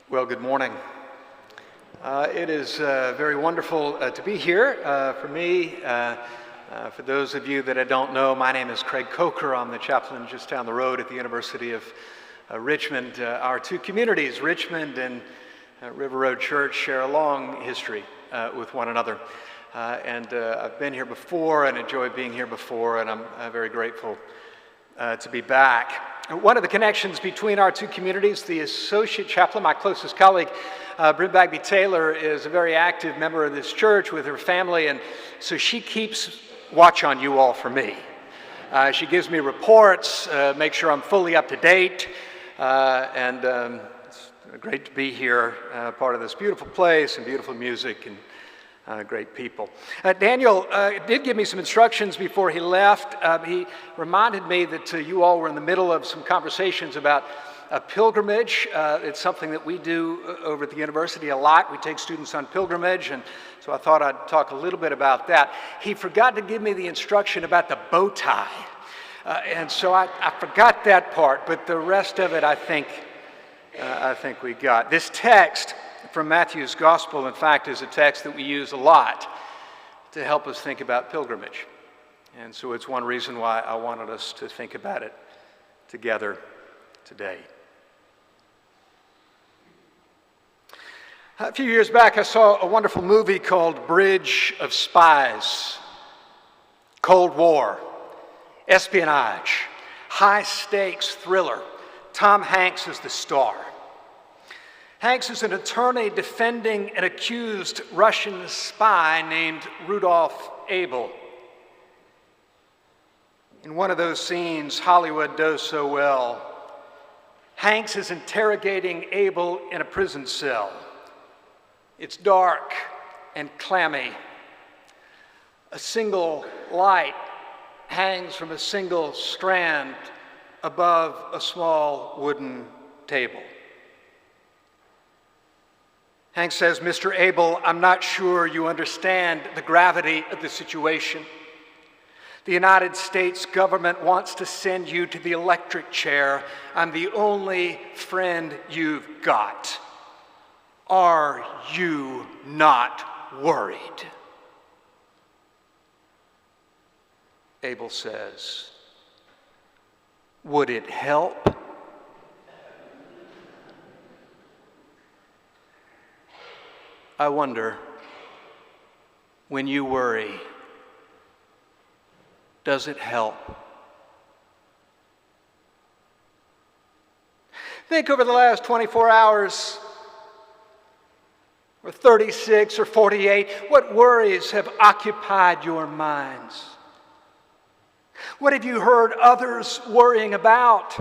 Well, good morning. It is very wonderful to be here. For me, for those of you that I don't know, my name is Craig Kocher. I'm the chaplain just down the road at the University of Richmond. Our two communities, Richmond and River Road Church, share a long history with one another. I've been here before and enjoyed being here before, and I'm very grateful to be back. One of the connections between our two communities, the associate chaplain, my closest colleague, Britt Bagby Taylor, is a very active member of this church with her family, and so she keeps watch on you all for me. She gives me reports, makes sure I'm fully up to date, it's great to be here, part of this beautiful place and beautiful music and great people. Daniel did give me some instructions before he left. He reminded me that you all were in the middle of some conversations about a pilgrimage. It's something that we do over at the university a lot. We take students on pilgrimage, and so I thought I'd talk a little bit about that. He forgot to give me the instruction about the bow tie, and so I forgot that part, but the rest of it I think we got. This text from Matthew's Gospel, in fact, is a text that we use a lot to help us think about pilgrimage. And so it's one reason why I wanted us to think about it together today. A few years back, I saw a wonderful movie called Bridge of Spies. Cold War, espionage, high-stakes thriller. Tom Hanks is the star. Hanks is an attorney defending an accused Russian spy named Rudolph Abel. In one of those scenes Hollywood does so well, Hanks is interrogating Abel in a prison cell. It's dark and clammy. A single light hangs from a single strand above a small wooden table. Hank says, "Mr. Abel, I'm not sure you understand the gravity of the situation. The United States government wants to send you to the electric chair. I'm the only friend you've got. Are you not worried?" Abel says, "Would it help?" I wonder, when you worry, does it help? Think over the last 24 hours, or 36 or 48, what worries have occupied your minds? What have you heard others worrying about?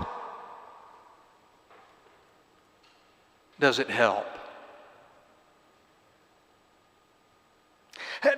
Does it help?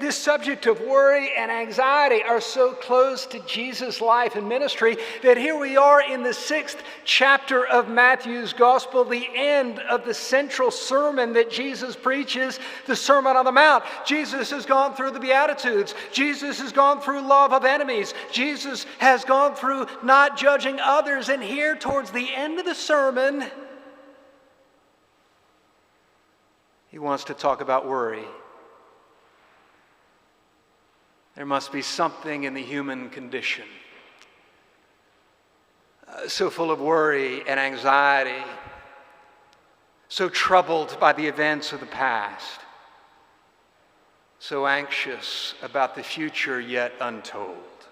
This subject of worry and anxiety are so close to Jesus' life and ministry that here we are in the 6th chapter of Matthew's Gospel, the end of the central sermon that Jesus preaches, the Sermon on the Mount. Jesus has gone through the Beatitudes. Jesus has gone through love of enemies. Jesus has gone through not judging others. And here towards the end of the sermon, he wants to talk about worry. There must be something in the human condition so full of worry and anxiety, so troubled by the events of the past, so anxious about the future yet untold.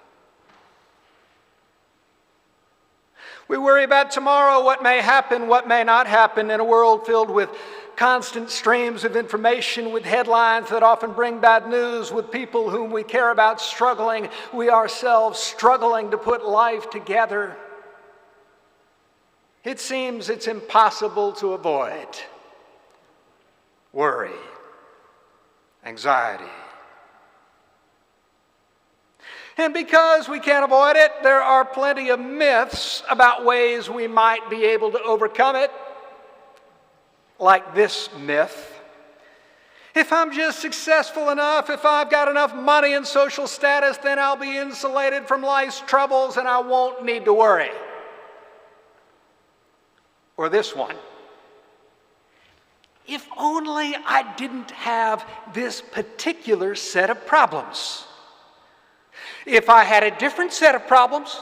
We worry about tomorrow, what may happen, what may not happen in a world filled with constant streams of information, with headlines that often bring bad news, with people whom we care about struggling, we ourselves struggling to put life together. It seems it's impossible to avoid worry, anxiety. And because we can't avoid it, there are plenty of myths about ways we might be able to overcome it. Like this myth: if I'm just successful enough, if I've got enough money and social status, then I'll be insulated from life's troubles and I won't need to worry. Or this one: if only I didn't have this particular set of problems. If I had a different set of problems,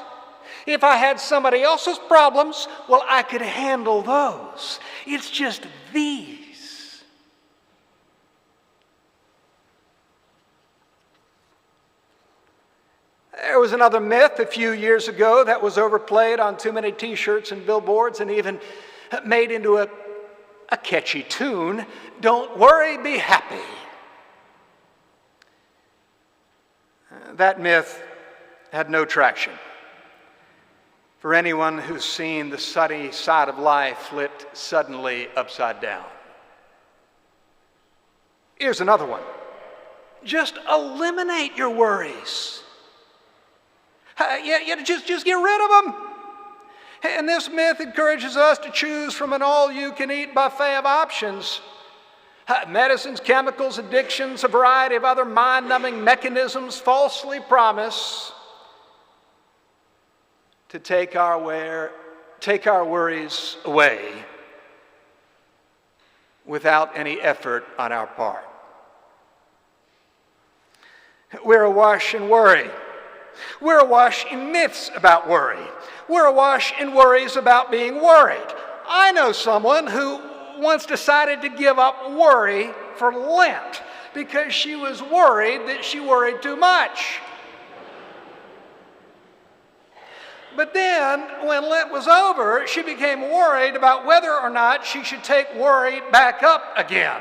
if I had somebody else's problems, well, I could handle those. It's just these. There was another myth a few years ago that was overplayed on too many t-shirts and billboards and even made into a catchy tune. Don't worry, be happy. That myth had no traction for anyone who's seen the sunny side of life flipped suddenly upside down. Here's another one. Just eliminate your worries. Just get rid of them. And this myth encourages us to choose from an all-you-can-eat buffet of options. Medicines, chemicals, addictions, a variety of other mind-numbing mechanisms falsely promise to take our worries away without any effort on our part. We're awash in worry. We're awash in myths about worry. We're awash in worries about being worried. I know someone who once decided to give up worry for Lent because she was worried that she worried too much. But then, when Lent was over, she became worried about whether or not she should take worry back up again.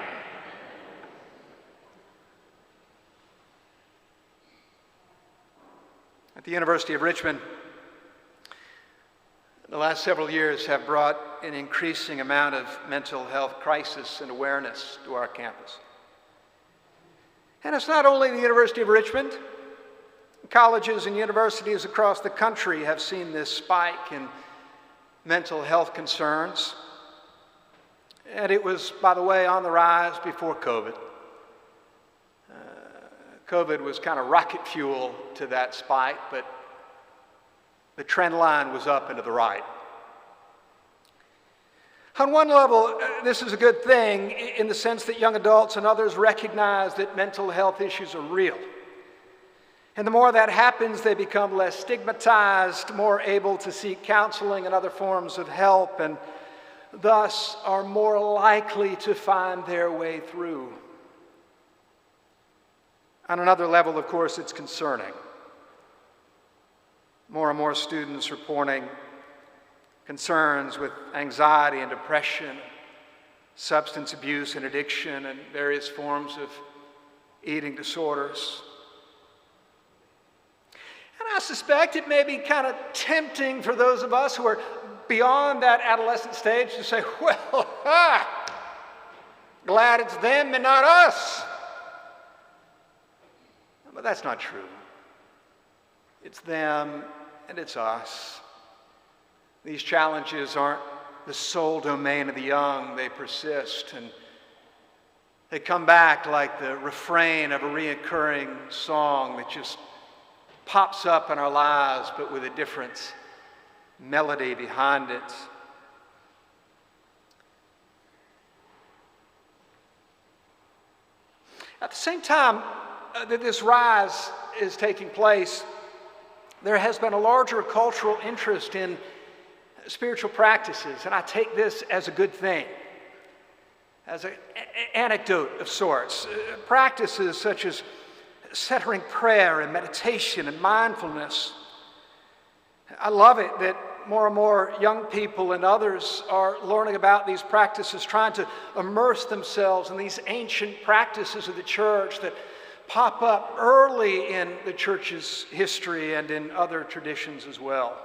At the University of Richmond, the last several years have brought an increasing amount of mental health crisis and awareness to our campus. And it's not only the University of Richmond. Colleges and universities across the country have seen this spike in mental health concerns. And it was, by the way, on the rise before COVID. COVID was kind of rocket fuel to that spike, but the trend line was up and to the right. On one level, this is a good thing in the sense that young adults and others recognize that mental health issues are real. And the more that happens, they become less stigmatized, more able to seek counseling and other forms of help, and thus are more likely to find their way through. On another level, of course, it's concerning. More and more students reporting concerns with anxiety and depression, substance abuse and addiction, and various forms of eating disorders. And I suspect it may be kind of tempting for those of us who are beyond that adolescent stage to say, well, glad it's them and not us. But that's not true. It's them and it's us. These challenges aren't the sole domain of the young. They persist and they come back like the refrain of a recurring song that just pops up in our lives, but with a different melody behind it. At the same time that this rise is taking place, there has been a larger cultural interest in spiritual practices, and I take this as a good thing, as an anecdote of sorts. Practices such as centering prayer and meditation and mindfulness. I love it that more and more young people and others are learning about these practices, trying to immerse themselves in these ancient practices of the church that pop up early in the church's history and in other traditions as well.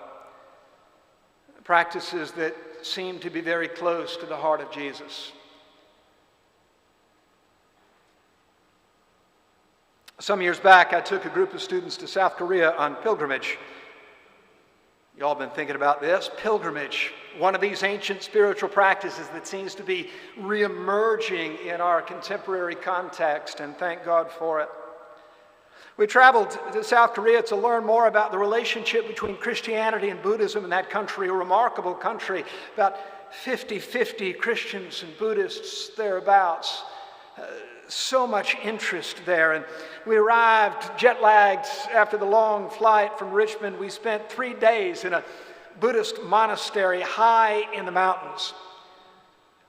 Practices that seem to be very close to the heart of Jesus. Some years back, I took a group of students to South Korea on pilgrimage. You all been thinking about this? Pilgrimage, one of these ancient spiritual practices that seems to be reemerging in our contemporary context, and thank God for it. We traveled to South Korea to learn more about the relationship between Christianity and Buddhism in that country, a remarkable country, about 50-50 Christians and Buddhists thereabouts. So much interest there. And we arrived jet-lagged after the long flight from Richmond. We spent 3 days in a Buddhist monastery high in the mountains.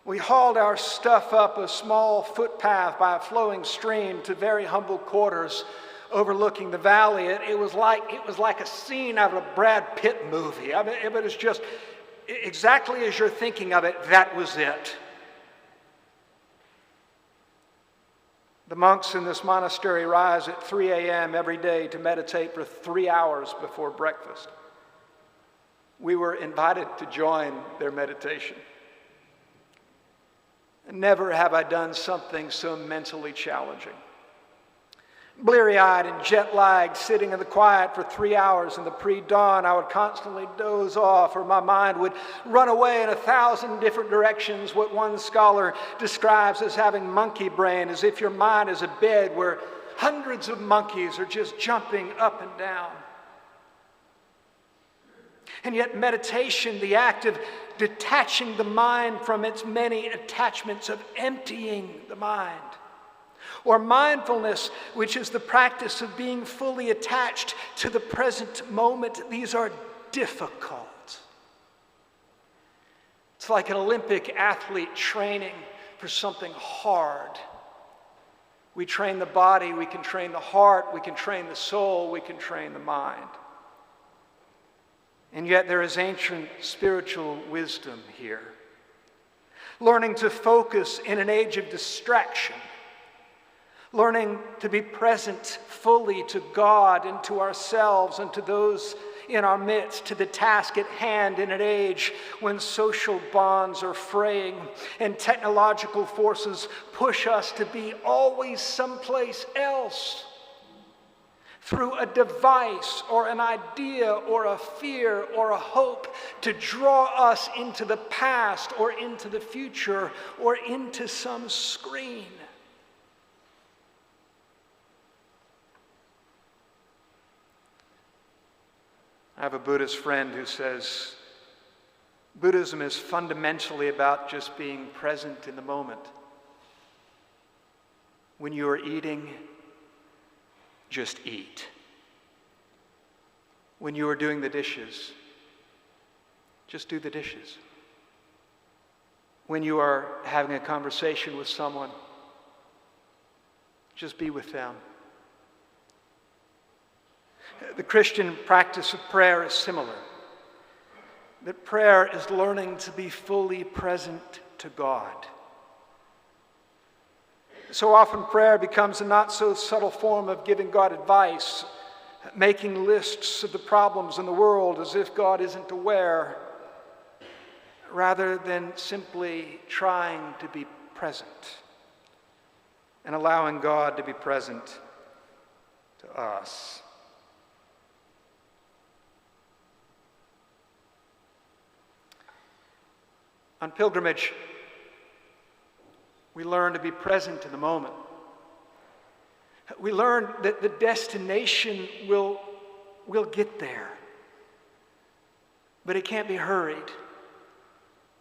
We hauled our stuff up a small footpath by a flowing stream to very humble quarters overlooking the valley. It was like a scene out of a Brad Pitt movie. I mean, it was just exactly as you're thinking of it, that was it. The monks in this monastery rise at 3 a.m. every day to meditate for 3 hours before breakfast. We were invited to join their meditation. Never have I done something so mentally challenging. Bleary-eyed and jet-lagged, sitting in the quiet for 3 hours in the pre-dawn, I would constantly doze off, or my mind would run away in 1,000 different directions, what one scholar describes as having monkey brain, as if your mind is a bed where hundreds of monkeys are just jumping up and down. And yet meditation, the act of detaching the mind from its many attachments, of emptying the mind, or mindfulness, which is the practice of being fully attached to the present moment. These are difficult. It's like an Olympic athlete training for something hard. We train the body, we can train the heart, we can train the soul, we can train the mind. And yet there is ancient spiritual wisdom here. Learning to focus in an age of distraction. Learning to be present fully to God and to ourselves and to those in our midst, to the task at hand in an age when social bonds are fraying and technological forces push us to be always someplace else. Through a device or an idea or a fear or a hope to draw us into the past or into the future or into some screen. I have a Buddhist friend who says, Buddhism is fundamentally about just being present in the moment. When you are eating, just eat. When you are doing the dishes, just do the dishes. When you are having a conversation with someone, just be with them. The Christian practice of prayer is similar. That prayer is learning to be fully present to God. So often prayer becomes a not so subtle form of giving God advice, making lists of the problems in the world as if God isn't aware, rather than simply trying to be present and allowing God to be present to us. On pilgrimage, we learn to be present in the moment. We learn that the destination will get there, but it can't be hurried.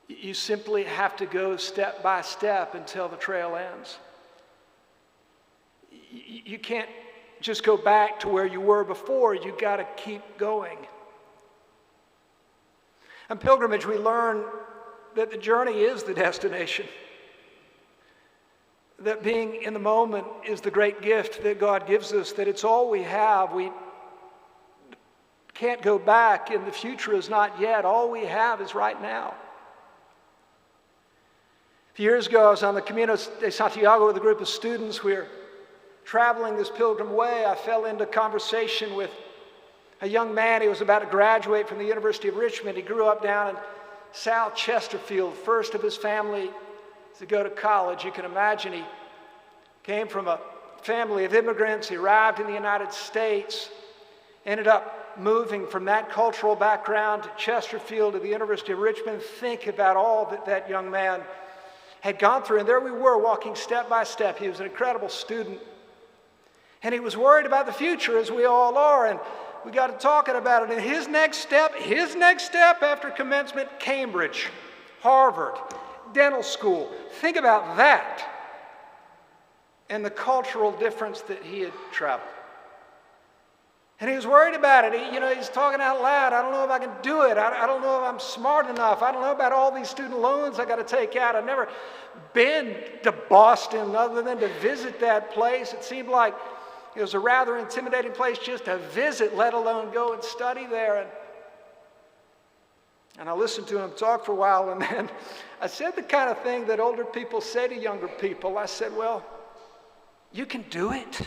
You simply have to go step by step until the trail ends. You can't just go back to where you were before. You got to keep going. On pilgrimage, we learn that the journey is the destination. That being in the moment is the great gift that God gives us, that it's all we have. We can't go back, and the future is not yet. All we have is right now. A few years ago, I was on the Camino de Santiago with a group of students. We were traveling this pilgrim way. I fell into conversation with a young man. He was about to graduate from the University of Richmond. He grew up down in South Chesterfield, first of his family to go to college. You can imagine he came from a family of immigrants. He arrived in the United States, ended up moving from that cultural background to Chesterfield to the University of Richmond. Think about all that that young man had gone through. And there we were walking step by step. He was an incredible student. And he was worried about the future, as we all are, and we got to talking about it. And his next step after commencement, Cambridge, Harvard, dental school. Think about that and the cultural difference that he had traveled. And he was worried about it. He's talking out loud. I don't know if I can do it. I don't know if I'm smart enough. I don't know about all these student loans I got to take out. I've never been to Boston other than to visit that place. It seemed like it was a rather intimidating place just to visit, let alone go and study there. And I listened to him talk for a while, and then I said the kind of thing that older people say to younger people. I said, well, you can do it.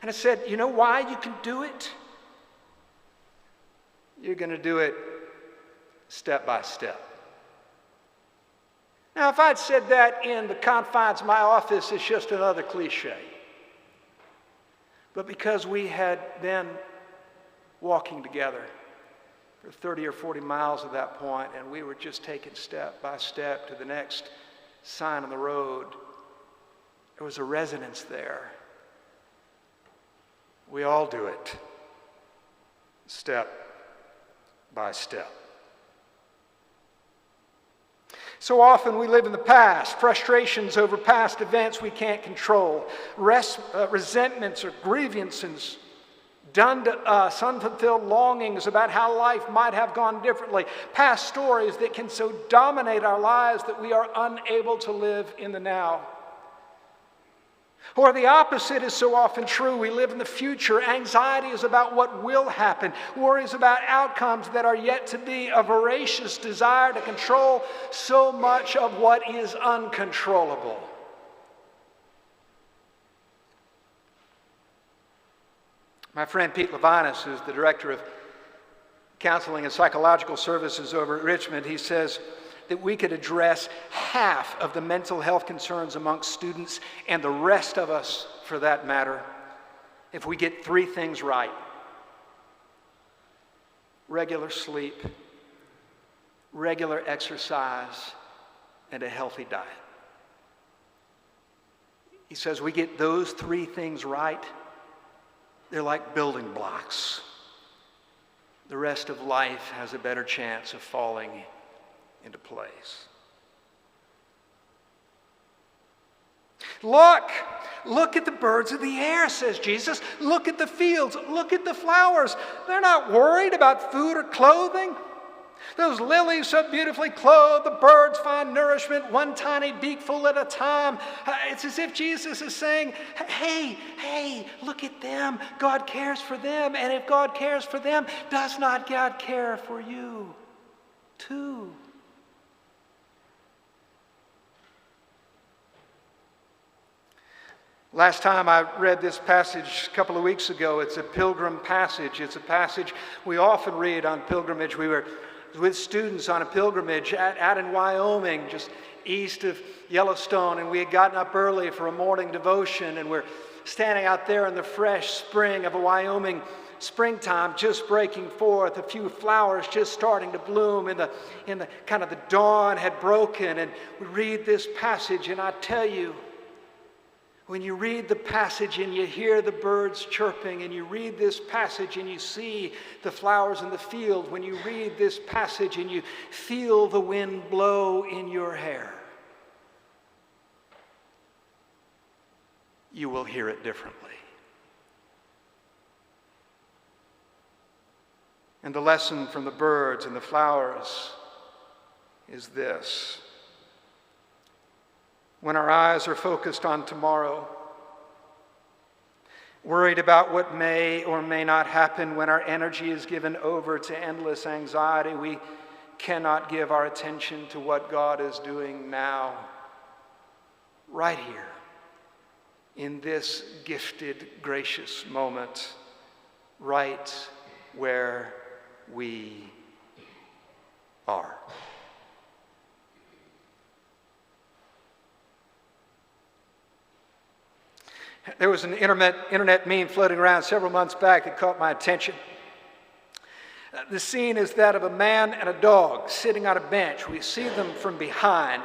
And I said, you know why you can do it? You're going to do it step by step. Now, if I'd said that in the confines of my office, it's just another cliche. But because we had been walking together for 30 or 40 miles at that point, and we were just taking step by step to the next sign on the road, there was a resonance there. We all do it, step by step. So often we live in the past, frustrations over past events we can't control, resentments or grievances done to us, unfulfilled longings about how life might have gone differently, past stories that can so dominate our lives that we are unable to live in the now. Or the opposite is so often true. We live in the future. Anxiety is about what will happen. Worry is about outcomes that are yet to be. A voracious desire to control so much of what is uncontrollable. My friend Pete Levinas, who's the director of counseling and psychological services over at Richmond, he says that we could address half of the mental health concerns amongst students and the rest of us, for that matter, if we get three things right: regular sleep, regular exercise, and a healthy diet. He says we get those three things right, they're like building blocks. The rest of life has a better chance of falling into place. Look at the birds of the air, says Jesus. Look at the fields. Look at the flowers. They're not worried about food or clothing. Those lilies so beautifully clothed, the birds find nourishment one tiny beakful at a time. It's as if Jesus is saying, hey, look at them. God cares for them. And if God cares for them, does not God care for you too? Last time I read this passage a couple of weeks ago. It's a pilgrim passage. It's a passage we often read on pilgrimage. We were with students on a pilgrimage out in Wyoming, just east of Yellowstone, and we had gotten up early for a morning devotion, and we're standing out there in the fresh spring of a Wyoming springtime, just breaking forth, a few flowers just starting to bloom, in the kind of the dawn had broken, and we read this passage, and I tell you, when you read the passage and you hear the birds chirping, and you read this passage and you see the flowers in the field, when you read this passage and you feel the wind blow in your hair, you will hear it differently. And the lesson from the birds and the flowers is this: when our eyes are focused on tomorrow, worried about what may or may not happen, when our energy is given over to endless anxiety, we cannot give our attention to what God is doing now, right here, in this gifted, gracious moment, right where we are. There was an internet meme floating around several months back that caught my attention. The scene is that of a man and a dog sitting on a bench. We see them from behind.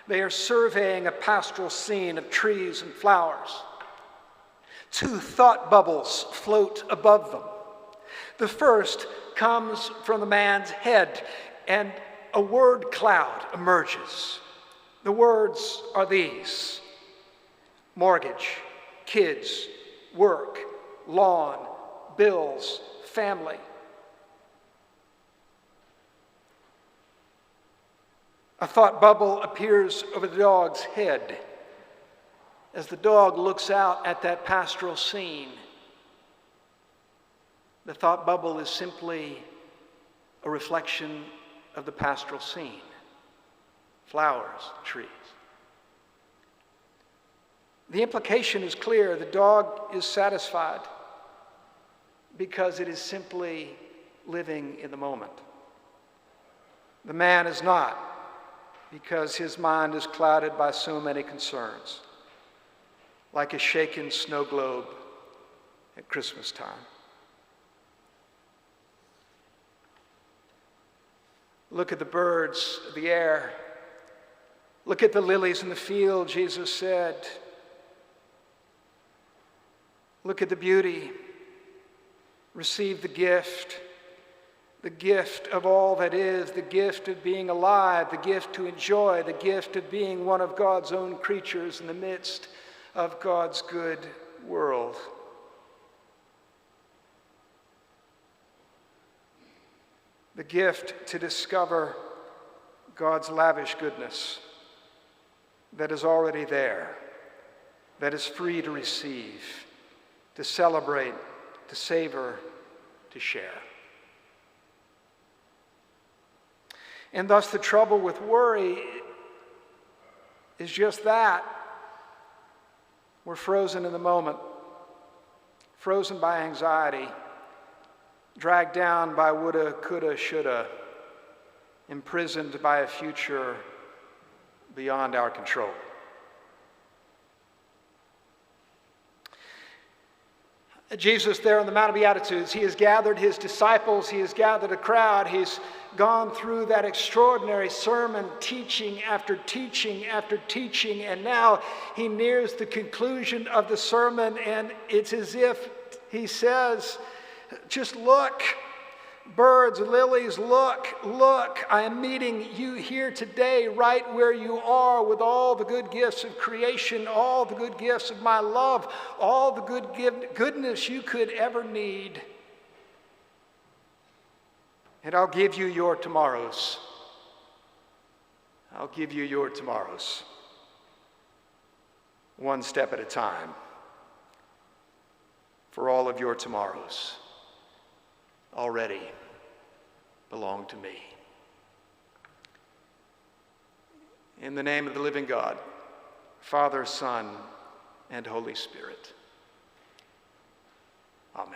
They are surveying a pastoral scene of trees and flowers. Two thought bubbles float above them. The first comes from the man's head, and a word cloud emerges. The words are these: mortgage, kids, work, lawn, bills, family. A thought bubble appears over the dog's head as the dog looks out at that pastoral scene. The thought bubble is simply a reflection of the pastoral scene: flowers, trees. The implication is clear. The dog is satisfied because it is simply living in the moment. The man is not, because his mind is clouded by so many concerns, like a shaken snow globe at Christmas time. Look at the birds of the air. Look at the lilies in the field, Jesus said. Look at the beauty. Receive the gift of all that is, the gift of being alive, the gift to enjoy, the gift of being one of God's own creatures in the midst of God's good world. The gift to discover God's lavish goodness that is already there, that is free to receive, to celebrate, to savor, to share. And thus the trouble with worry is just that. We're frozen in the moment, frozen by anxiety, dragged down by woulda, coulda, shoulda, imprisoned by a future beyond our control. Jesus there on the Mount of Beatitudes, he has gathered his disciples, he has gathered a crowd, he's gone through that extraordinary sermon, teaching after teaching after teaching, and now he nears the conclusion of the sermon, and it's as if he says, just look, birds, lilies, look, I am meeting you here today right where you are with all the good gifts of creation, all the good gifts of my love, all the goodness you could ever need. And I'll give you your tomorrows. I'll give you your tomorrows. One step at a time. For all of your tomorrows already belong to me. In the name of the living God, Father, Son, and Holy Spirit. Amen.